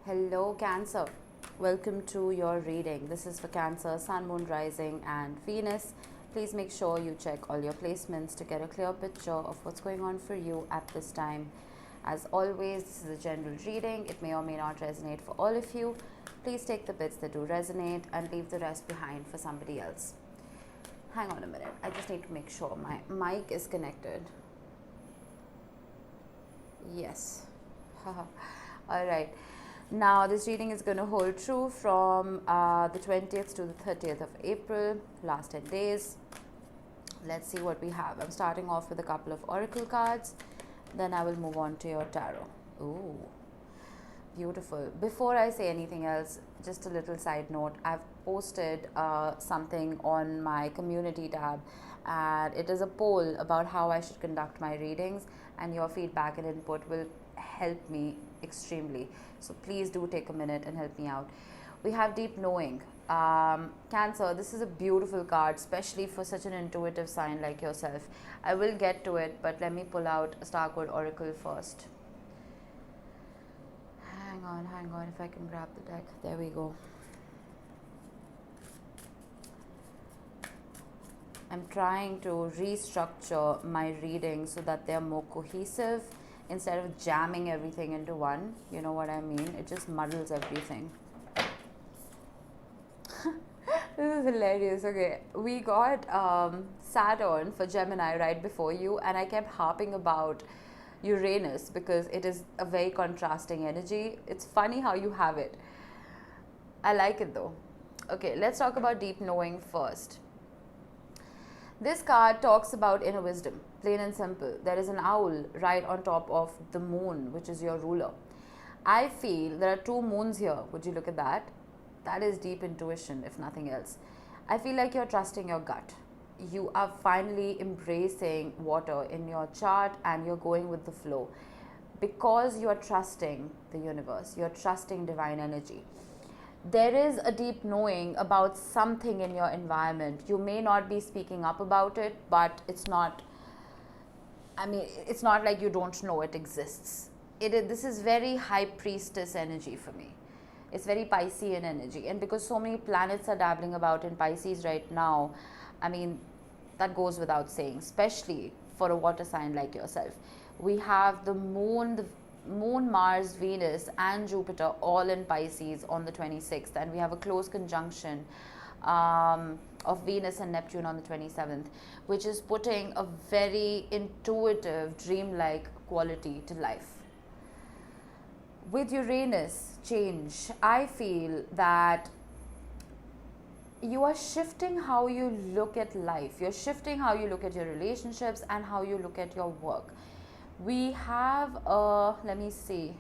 Hello Cancer, welcome to your reading. This is for Cancer, Sun, Moon, Rising and Venus. Please make sure you check all your placements to get a clear picture of what's going on for you at this time. As always, this is a general reading. It may or may not resonate for all of you. Please take the bits that do resonate and leave the rest behind for somebody else. Hang on a minute, I just need to make sure my mic is connected. Yes. All right. Now, this reading is going to hold true from the 20th to the 30th of April, last 10 days. Let's see what we have. I'm starting off with a couple of oracle cards. Then I will move on to your tarot. Ooh, beautiful. Before I say anything else, just a little side note. I've posted something on my community tab. And it is a poll about how I should conduct my readings. And your feedback and input will help me extremely. So please do take a minute and help me out. We have deep knowing. Cancer, this is a beautiful card, especially for such an intuitive sign like yourself. I will get to it, but let me pull out a Star Code Oracle first. Hang on, if I can grab the deck. There we go. I'm trying to restructure my readings so that they're more cohesive instead of jamming everything into one. You know what I mean? It just muddles everything. This is hilarious. Okay, we got Saturn for Gemini right before you, and I kept harping about Uranus because it is a very contrasting energy. It's funny how you have it. I like it though. Okay, let's talk about deep knowing first. This card talks about inner wisdom, plain and simple. There is an owl right on top of the moon, which is your ruler. I feel there are two moons here. Would you look at that? That is deep intuition, if nothing else. I feel like you're trusting your gut. You are finally embracing water in your chart and you're going with the flow. Because you're trusting the universe, you're trusting divine energy. There is a deep knowing about something in your environment. You may not be speaking up about it, but it's not like you don't know it exists. This is very high priestess energy for me. It's very Piscean energy. And because so many planets are dabbling about in Pisces right now, that goes without saying, especially for a water sign like yourself. We have the moon, Mars, Venus and Jupiter all in Pisces on the 26th, and we have a close conjunction of Venus and Neptune on the 27th, which is putting a very intuitive, dreamlike quality to life. With Uranus change, I feel that you are shifting how you look at life. You're shifting how you look at your relationships and how you look at your work. We have let me see,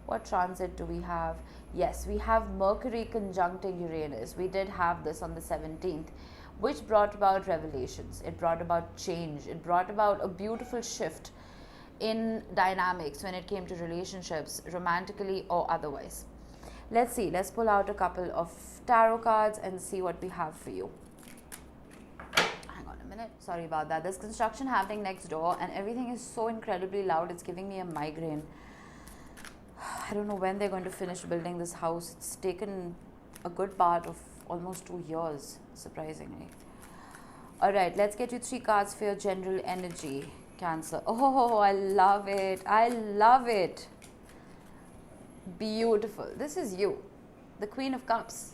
what transit do we have? Yes, we have Mercury conjuncting Uranus. We did have this on the 17th, which brought about revelations. It brought about change. It brought about a beautiful shift in dynamics when it came to relationships, romantically or otherwise. Let's see, let's pull out a couple of tarot cards and see what we have for you. Sorry about that. There's construction happening next door and everything is so incredibly loud. It's giving me a migraine. I don't know when they're going to finish building this house. It's taken a good part of almost 2 years, surprisingly. All right, let's get you 3 cards for your general energy, Cancer. Oh, I love it. I love it. Beautiful. This is you, the Queen of Cups.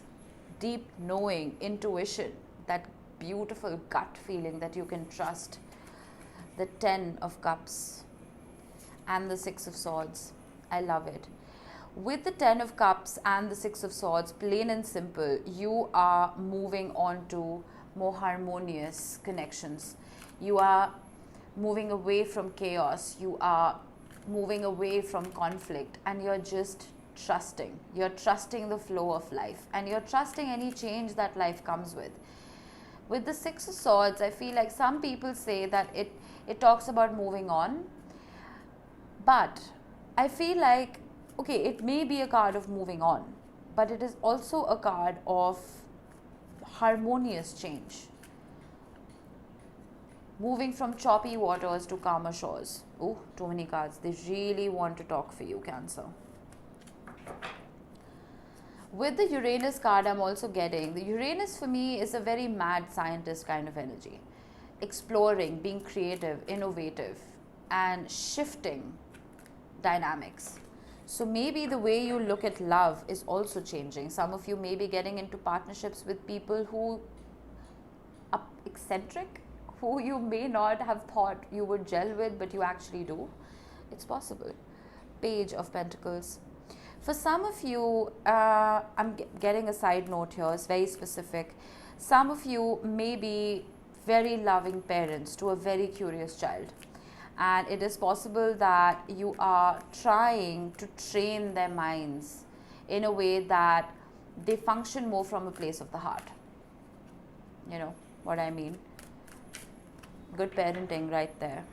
Deep knowing, intuition, that beautiful gut feeling that you can trust. The 10 of Cups and the 6 of Swords. I love it. With the 10 of Cups and the 6 of Swords, plain and simple, you are moving on to more harmonious connections. You are moving away from chaos. You are moving away from conflict, and you're just trusting. You're trusting the flow of life, and you're trusting any change that life comes with. With the 6 of Swords, I feel like some people say that it talks about moving on. But I feel like, okay, it may be a card of moving on, but it is also a card of harmonious change. Moving from choppy waters to calmer shores. Oh, too many cards. They really want to talk for you, Cancer. With the Uranus card, I'm also getting, the Uranus for me is a very mad scientist kind of energy. Exploring, being creative, innovative, and shifting dynamics. So maybe the way you look at love is also changing. Some of you may be getting into partnerships with people who are eccentric, who you may not have thought you would gel with, but you actually do. It's possible. Page of Pentacles. For some of you, I'm getting a side note here, it's very specific. Some of you may be very loving parents to a very curious child. And it is possible that you are trying to train their minds in a way that they function more from a place of the heart. You know what I mean? Good parenting right there.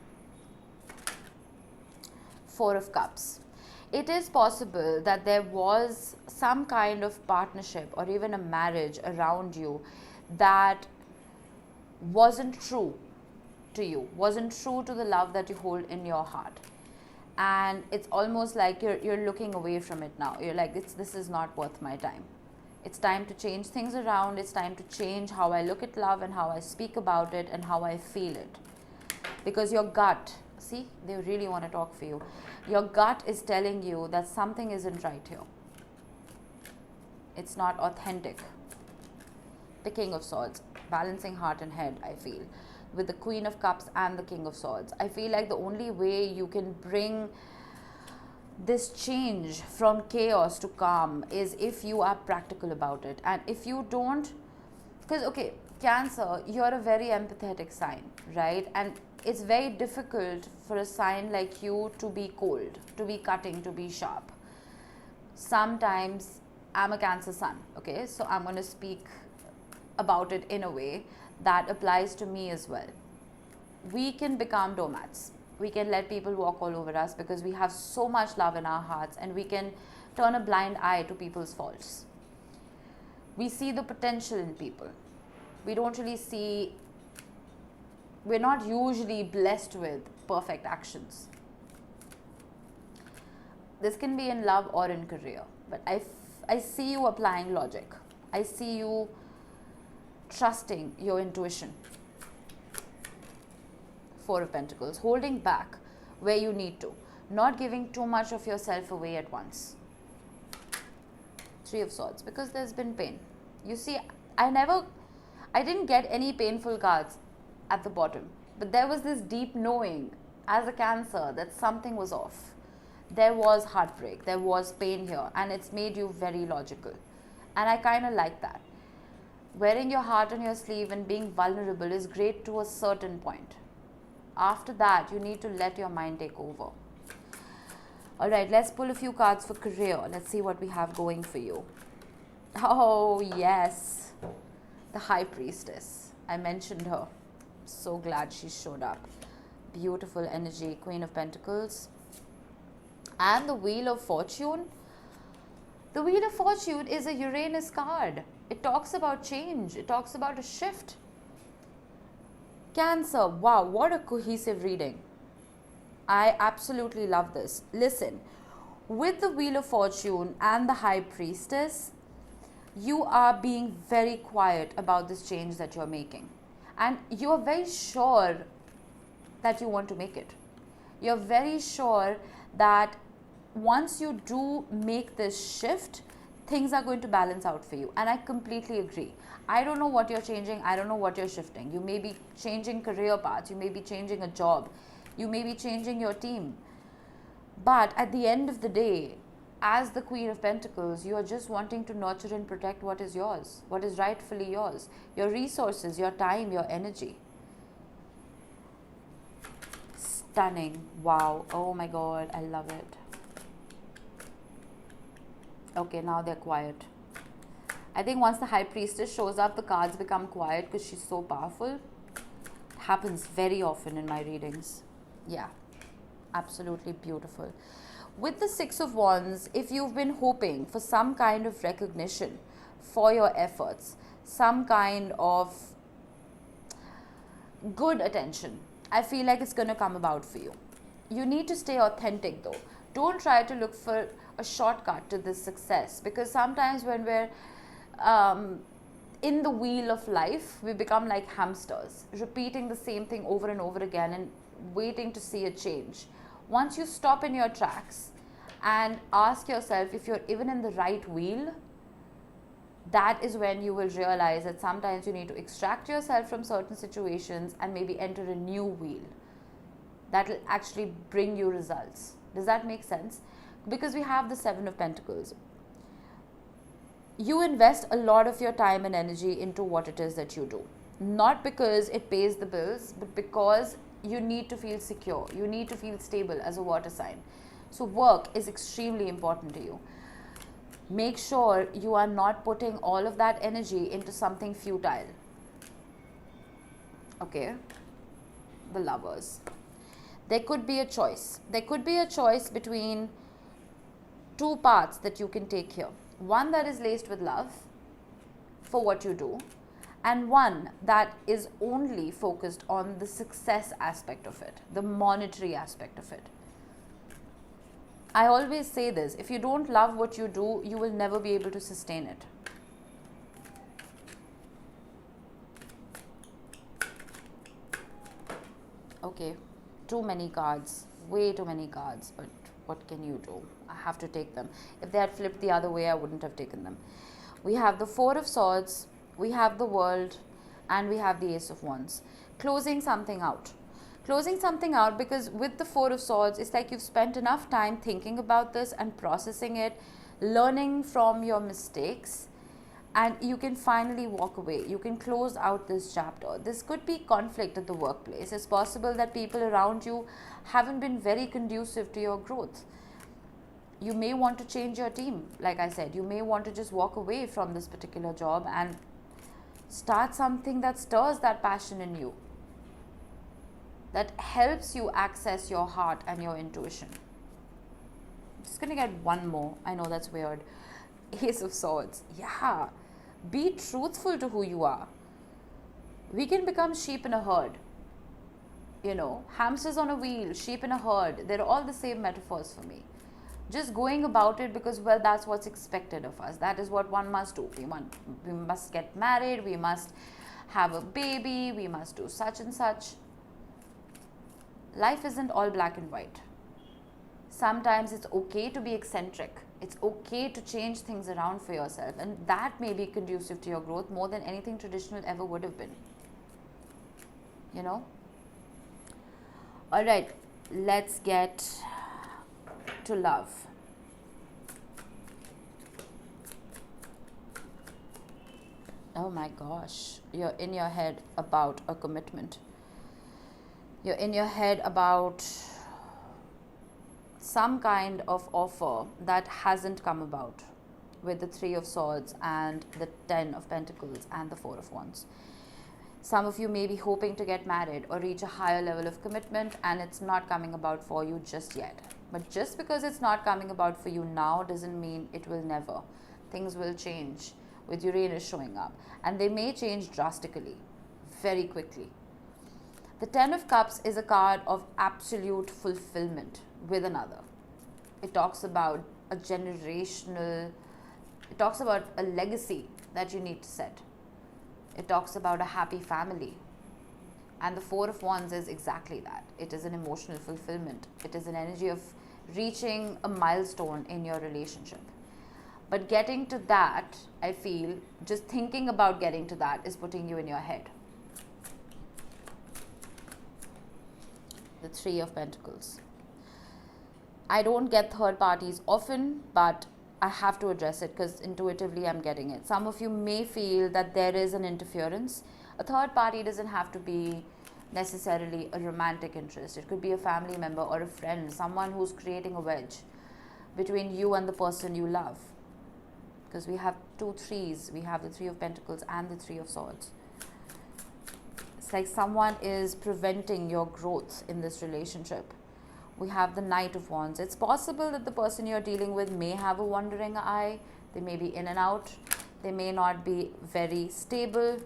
Four of Cups. It is possible that there was some kind of partnership or even a marriage around you that wasn't true to you, wasn't true to the love that you hold in your heart. And it's almost like you're looking away from it now. You're like, this is not worth my time. It's time to change things around. It's time to change how I look at love and how I speak about it and how I feel it. Because your gut, see, they really want to talk for you. Your gut is telling you that something isn't right here. It's not authentic. The King of Swords, balancing heart and head, I feel. With the Queen of Cups and the King of Swords. I feel like the only way you can bring this change from chaos to calm is if you are practical about it. And if you don't, because, okay, Cancer, you're a very empathetic sign, right? And it's very difficult for a sign like you to be cold, to be cutting, to be sharp. Sometimes I'm a Cancer sun, okay? So I'm going to speak about it in a way that applies to me as well. We can become doormats. We can let people walk all over us because we have so much love in our hearts, and we can turn a blind eye to people's faults. We see the potential in people. We don't really see, we're not usually blessed with perfect actions. This can be in love or in career, but I see you applying logic. I see you trusting your intuition. Four of Pentacles, holding back where you need to, not giving too much of yourself away at once. Three of Swords, because there's been pain. You see, I didn't get any painful cards at the bottom, but there was this deep knowing as a Cancer that something was off. There was heartbreak, there was pain here, and it's made you very logical. And I kind of like that. Wearing your heart on your sleeve and being vulnerable is great to a certain point. After that, you need to let your mind take over. All right, let's pull a few cards for career. Let's see what we have going for you. Oh, yes. The High Priestess. I mentioned her. So glad she showed up. Beautiful energy. Queen of Pentacles. And the Wheel of Fortune. The Wheel of Fortune is a Uranus card. It talks about change. It talks about a shift. Cancer. Wow, what a cohesive reading. I absolutely love this. Listen, with the Wheel of Fortune and the High Priestess, you are being very quiet about this change that you're making. And you're very sure that you want to make it. You're very sure that once you do make this shift, things are going to balance out for you. And I completely agree. I don't know what you're changing. I don't know what you're shifting. You may be changing career paths. You may be changing a job. You may be changing your team. But at the end of the day, as the Queen of Pentacles, you are just wanting to nurture and protect what is yours, what is rightfully yours, your resources, your time, your energy. Stunning. Wow. Oh my God. I love it. Okay, now they're quiet. I think once the High Priestess shows up, the cards become quiet because she's so powerful. It happens very often in my readings. Yeah, absolutely beautiful. With the Six of Wands, if you've been hoping for some kind of recognition for your efforts, some kind of good attention, I feel like it's going to come about for you. You need to stay authentic though. Don't try to look for a shortcut to this success, because sometimes when we're in the wheel of life, we become like hamsters, repeating the same thing over and over again and waiting to see a change. Once you stop in your tracks and ask yourself if you're even in the right wheel, that is when you will realize that sometimes you need to extract yourself from certain situations and maybe enter a new wheel that will actually bring you results. Does that make sense? Because we have the Seven of Pentacles. You invest a lot of your time and energy into what it is that you do. Not because it pays the bills, but because you need to feel secure. You need to feel stable as a water sign. So work is extremely important to you. Make sure you are not putting all of that energy into something futile. Okay? The Lovers. There could be a choice. There could be a choice between two paths that you can take here. One that is laced with love for what you do, and one that is only focused on the success aspect of it, the monetary aspect of it. I always say this, if you don't love what you do, you will never be able to sustain it. Okay, too many cards, way too many cards, but what can you do? I have to take them. If they had flipped the other way, I wouldn't have taken them. We have the Four of Swords, we have the World, and we have the Ace of Wands. Closing something out. Closing something out, because with the Four of Swords, it's like you've spent enough time thinking about this and processing it, learning from your mistakes, and you can finally walk away. You can close out this chapter. This could be conflict at the workplace. It's possible that people around you haven't been very conducive to your growth. You may want to change your team. Like I said, you may want to just walk away from this particular job and start something that stirs that passion in you, that helps you access your heart and your intuition. I'm just going to get one more. I know that's weird. Ace of Swords. Yeah. Be truthful to who you are. We can become sheep in a herd. You know, hamsters on a wheel, sheep in a herd. They're all the same metaphors for me. Just going about it because, well, that's what's expected of us. That is what one must do. We must get married. We must have a baby. We must do such and such. Life isn't all black and white. Sometimes it's okay to be eccentric. It's okay to change things around for yourself, and that may be conducive to your growth more than anything traditional ever would have been. You know? Alright, let's get to love. Oh my gosh, you're in your head about a commitment. You're in your head about some kind of offer that hasn't come about, with the Three of Swords and the Ten of Pentacles and the Four of Wands. Some of you may be hoping to get married or reach a higher level of commitment, and it's not coming about for you just yet. But just because it's not coming about for you now doesn't mean it will never. Things will change with Uranus showing up, and they may change drastically, very quickly. The Ten of Cups is a card of absolute fulfillment with another. It talks about a generational, it talks about a legacy that you need to set. It talks about a happy family. And the Four of Wands is exactly that. It is an emotional fulfillment. It is an energy of reaching a milestone in your relationship. But getting to that, I feel, just thinking about getting to that is putting you in your head. The Three of Pentacles. I don't get third parties often, but I have to address it because intuitively I'm getting it. Some of you may feel that there is an interference. A third party doesn't have to be necessarily a romantic interest. It could be a family member or a friend, someone who's creating a wedge between you and the person you love. Because we have two threes. We have the Three of Pentacles and the Three of Swords. It's like someone is preventing your growth in this relationship. We have the Knight of Wands. It's possible that the person you're dealing with may have a wandering eye. They may be in and out. They may not be very stable.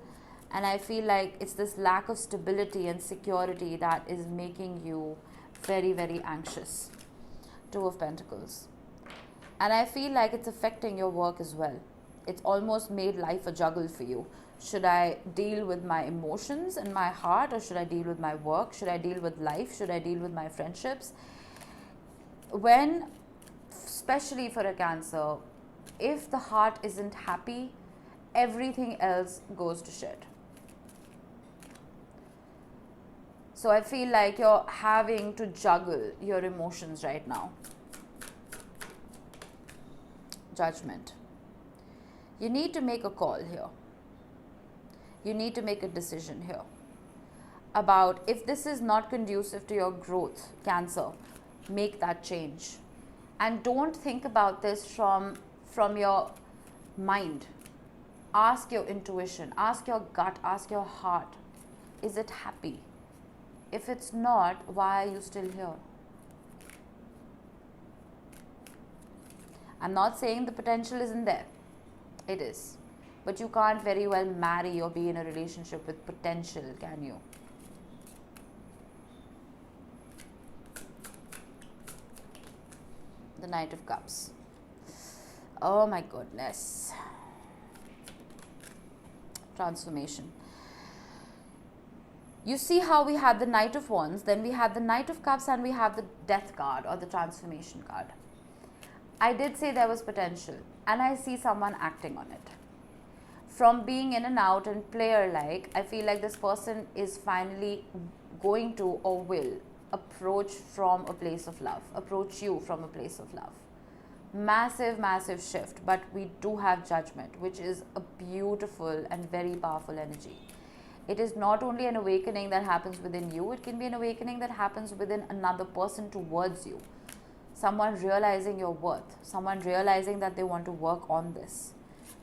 And I feel like it's this lack of stability and security that is making you very, very anxious. Two of Pentacles. And I feel like it's affecting your work as well. It's almost made life a juggle for you. Should I deal with my emotions and my heart, or should I deal with my work? Should I deal with life? Should I deal with my friendships? When, especially for a Cancer, if the heart isn't happy, everything else goes to shit. So I feel like you're having to juggle your emotions right now. Judgment. You need to make a call here. You need to make a decision here about if this is not conducive to your growth, Cancer, make that change. And don't think about this from your mind. Ask your intuition, ask your gut, ask your heart. Is it happy? If it's not, why are you still here? I'm not saying the potential isn't there. It is. But you can't very well marry or be in a relationship with potential, can you? The Knight of Cups. Oh my goodness. Transformation. You see how we had the Knight of Wands, then we had the Knight of Cups, and we have the Death card or the Transformation card. I did say there was potential, and I see someone acting on it. From being in and out and player-like, I feel like this person is finally going to or will approach from a place of love, approach you from a place of love. Massive, massive shift, but we do have Judgment, which is a beautiful and very powerful energy. It is not only an awakening that happens within you, it can be an awakening that happens within another person towards you. Someone realizing your worth, someone realizing that they want to work on this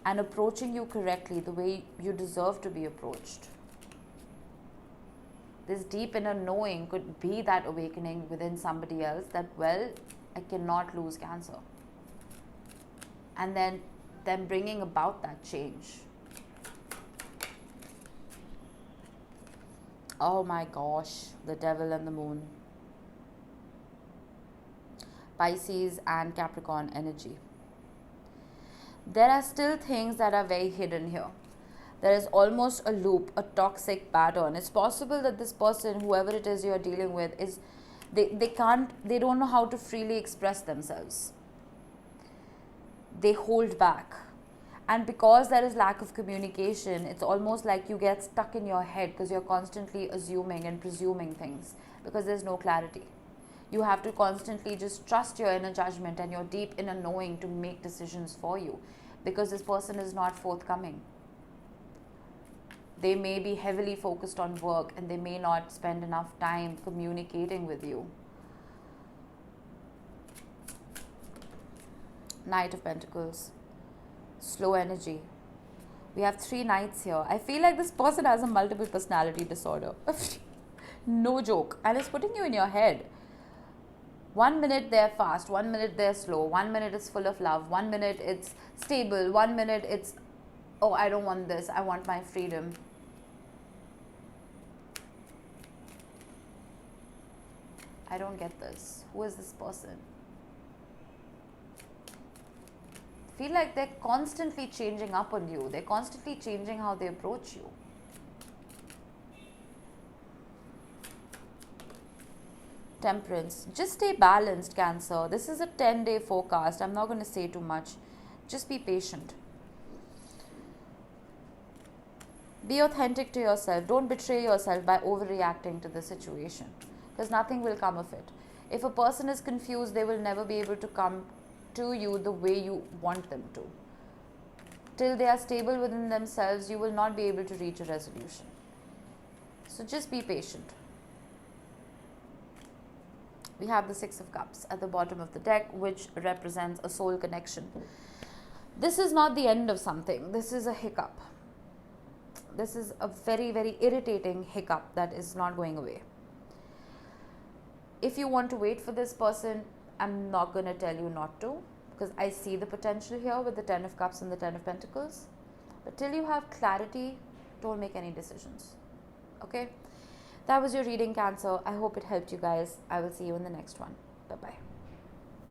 and approaching you correctly the way you deserve to be approached. This deep inner knowing could be that awakening within somebody else that, well, I cannot lose Cancer. And then them bringing about that change. Oh my gosh, the Devil and the Moon. Pisces and Capricorn energy. There are still things that are very hidden here. There is almost a loop, a toxic pattern. It's possible that this person, whoever it is you're dealing with, is they don't know how to freely express themselves. They hold back. And because there is lack of communication, it's almost like you get stuck in your head because you're constantly assuming and presuming things because there's no clarity. You have to constantly just trust your inner judgment and your deep inner knowing to make decisions for you because this person is not forthcoming. They may be heavily focused on work and they may not spend enough time communicating with you. Knight of Pentacles. Slow energy. We have 3 knights here. I feel like this person has a multiple personality disorder. No joke. And it's putting you in your head. 1 minute they're fast, 1 minute they're slow, 1 minute it's full of love, 1 minute it's stable, 1 minute it's, oh, I don't want this, I want my freedom. I don't get this. Who is this person? I feel like they're constantly changing up on you. They're constantly changing how they approach you. Temperance. Just stay balanced, Cancer. This is a 10-day forecast. I'm not going to say too much. Just be patient. Be authentic to yourself. Don't betray yourself by overreacting to the situation because nothing will come of it. If a person is confused, they will never be able to come to you the way you want them to. Till they are stable within themselves, you will not be able to reach a resolution. So just be patient. We have the 6 of Cups at the bottom of the deck, which represents a soul connection. This is not the end of something. This is a hiccup. This is a very, very irritating hiccup that is not going away. If you want to wait for this person, I'm not going to tell you not to, because I see the potential here with the 10 of Cups and the 10 of Pentacles. But till you have clarity, don't make any decisions. Okay? That was your reading, Cancer. I hope it helped you guys. I will see you in the next one. Bye-bye.